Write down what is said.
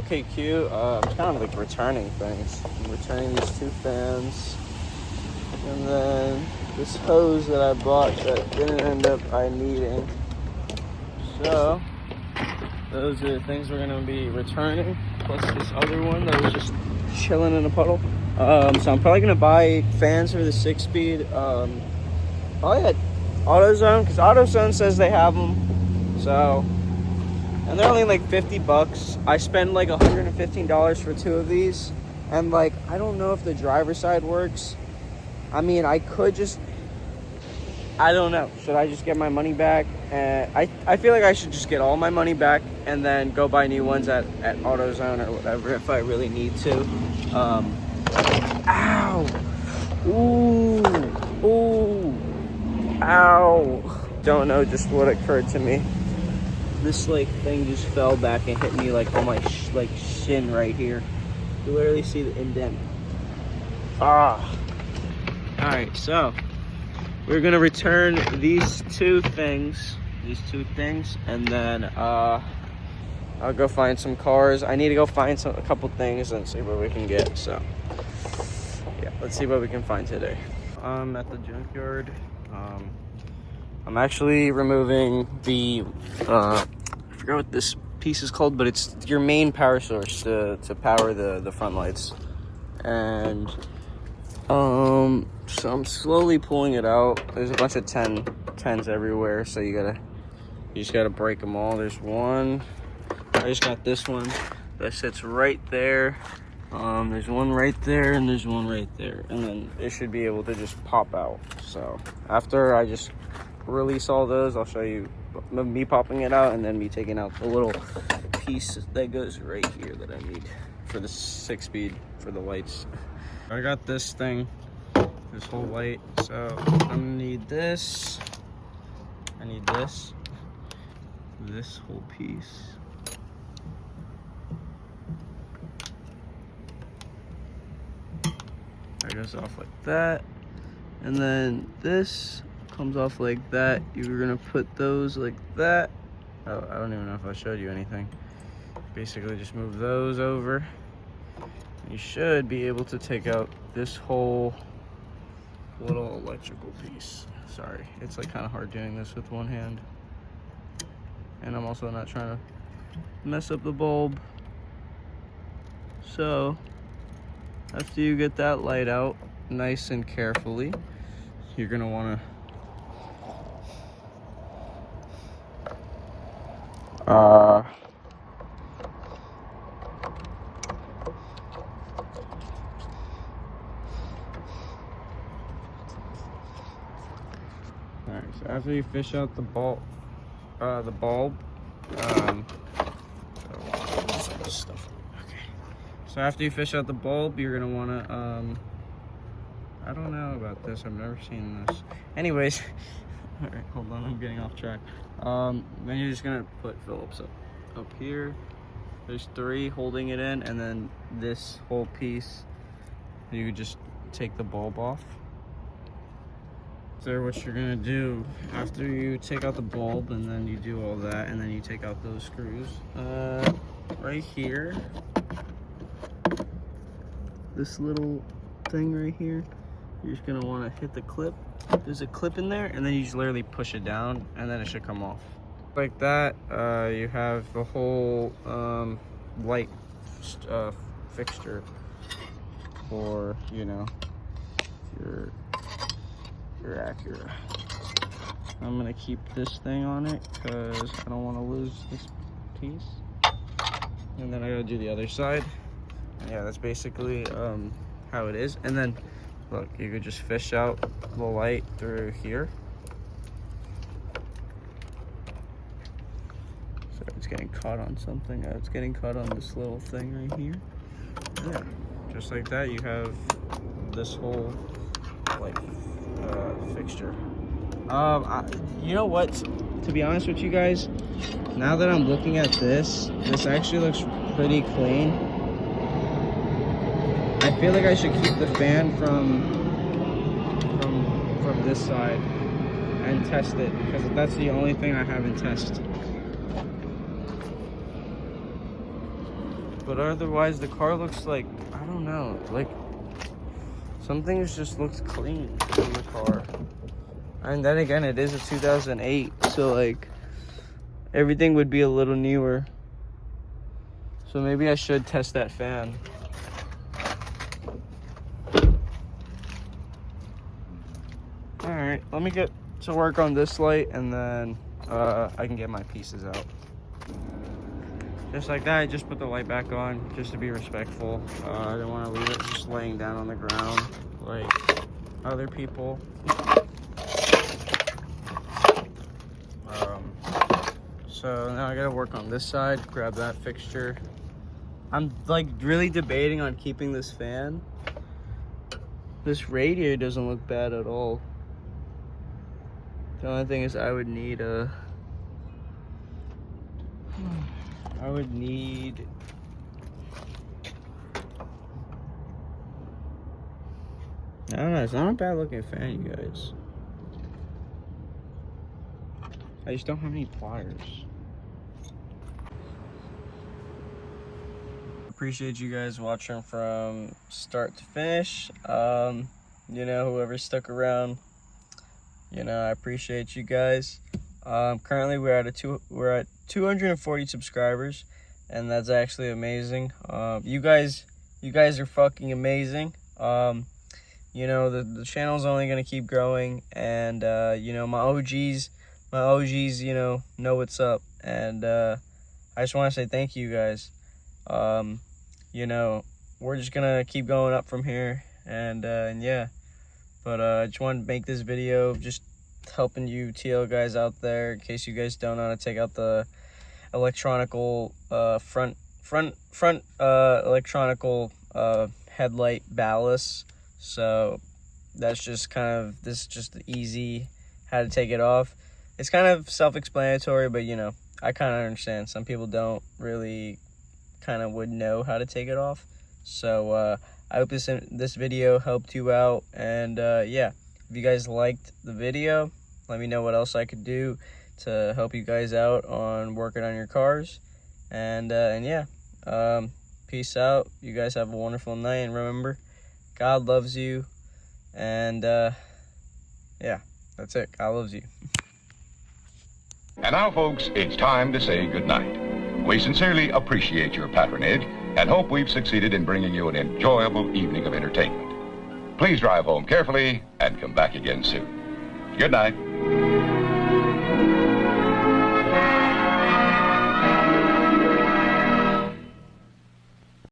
LKQ. I'm kind of like returning things. I'm returning these 2 fans. And then this hose that I bought that didn't end up needing. So those are the things we're gonna be returning, plus this other one that was just chilling in a puddle. So I'm probably gonna buy fans for the 6-speed. Probably at AutoZone, because AutoZone says they have them. So, and they're only like $50. I spend like $115 for 2 of these, and like I don't know if the driver's side works. I mean, I could just, I don't know. Should I just get my money back? And I feel like I should just get all my money back and then go buy new ones at AutoZone or whatever if I really need to. Ow! Ooh! Ooh! Ow! Don't know just what occurred to me. This like thing just fell back and hit me like on my shin right here. You literally see the indent. Ah! Alright, so we're gonna return these two things, and then I'll go find some cars. I need to go find a couple things and see what we can get. So yeah, let's see what we can find today. I'm at the junkyard. I'm actually removing the I forgot what this piece is called, but it's your main power source to power the front lights. And so I'm slowly pulling it out. There's a bunch of 10s everywhere, so you just gotta break them all. There's one. I just got this one that sits right there. There's one right there, and there's one right there, and then it should be able to just pop out. So after I just release all those, I'll show you me popping it out and then me taking out the little piece that goes right here that I need for the 6-speed for the lights. I got this thing, this whole light, so I'm gonna need this. I need this whole piece. That goes off like that, and then this comes off like that. You're gonna put those like that. Oh, I don't even know if I showed you anything. Basically just move those over. You should be able to take out this whole little electrical piece. Sorry, it's like kind of hard doing this with one hand. And I'm also not trying to mess up the bulb. So after you get that light out nice and carefully, you're gonna wanna Alright, so after you fish out the bulb, So after you fish out the bulb, you're gonna wanna, I don't know about this, I've never seen this. Anyways, all right, hold on, I'm getting off track. Then you're just gonna put Phillips up here. There's 3 holding it in, and then this whole piece, you just take the bulb off. So what you're gonna do after you take out the bulb, and then you do all that, and then you take out those screws, right here, this little thing right here, you're just gonna want to hit the clip. There's a clip in there, and then you just literally push it down, and then it should come off like that. You have the whole light fixture for, you know, your Acura. I'm gonna keep this thing on it because I don't want to lose this piece. And then I gotta do the other side. Yeah, that's basically how it is. And then look, you could just fish out the light through here. So it's getting caught on something. It's getting caught on this little thing right here. Yeah, just like that, you have this whole like fixture. You know what? To be honest with you guys, now that I'm looking at this actually looks pretty clean. I feel like I should keep the fan from this side and test it, because that's the only thing I haven't tested. but otherwise the car looks like, I don't know, like some things just looked clean in the car. And then again, it is a 2008, so like everything would be a little newer. So maybe I should test that fan. All right, let me get to work on this light, and then I can get my pieces out. Just like that, I just put the light back on just to be respectful. I don't want to leave it just laying down on the ground like other people. So now I gotta work on this side, grab that fixture. I'm like really debating on keeping this fan. This radiator doesn't look bad at all. The only thing is I would need I don't know, it's not a bad looking fan, you guys. I just don't have any pliers. Appreciate you guys watching from start to finish. You know, whoever stuck around, you know, I appreciate you guys. Currently we're at 240 subscribers, and that's actually amazing. You guys are fucking amazing. You know, the channel's only gonna keep growing, and you know, my OGs, you know what's up, and I just want to say thank you guys. You know, we're just gonna keep going up from here, and yeah. But I just wanted to make this video just helping you TL guys out there, in case you guys don't know how to take out the electronical front electronical headlight ballast. So that's just kind of, this is just easy how to take it off. It's kind of self-explanatory, but you know, I kind of understand. Some people don't really kind of would know how to take it off. So I hope this video helped you out, and yeah, if you guys liked the video, let me know what else I could do to help you guys out on working on your cars. And yeah, peace out. You guys have a wonderful night, and remember, God loves you. And yeah, that's it. God loves you. And now, folks, it's time to say goodnight. We sincerely appreciate your patronage and hope we've succeeded in bringing you an enjoyable evening of entertainment. Please drive home carefully and come back again soon. Good night.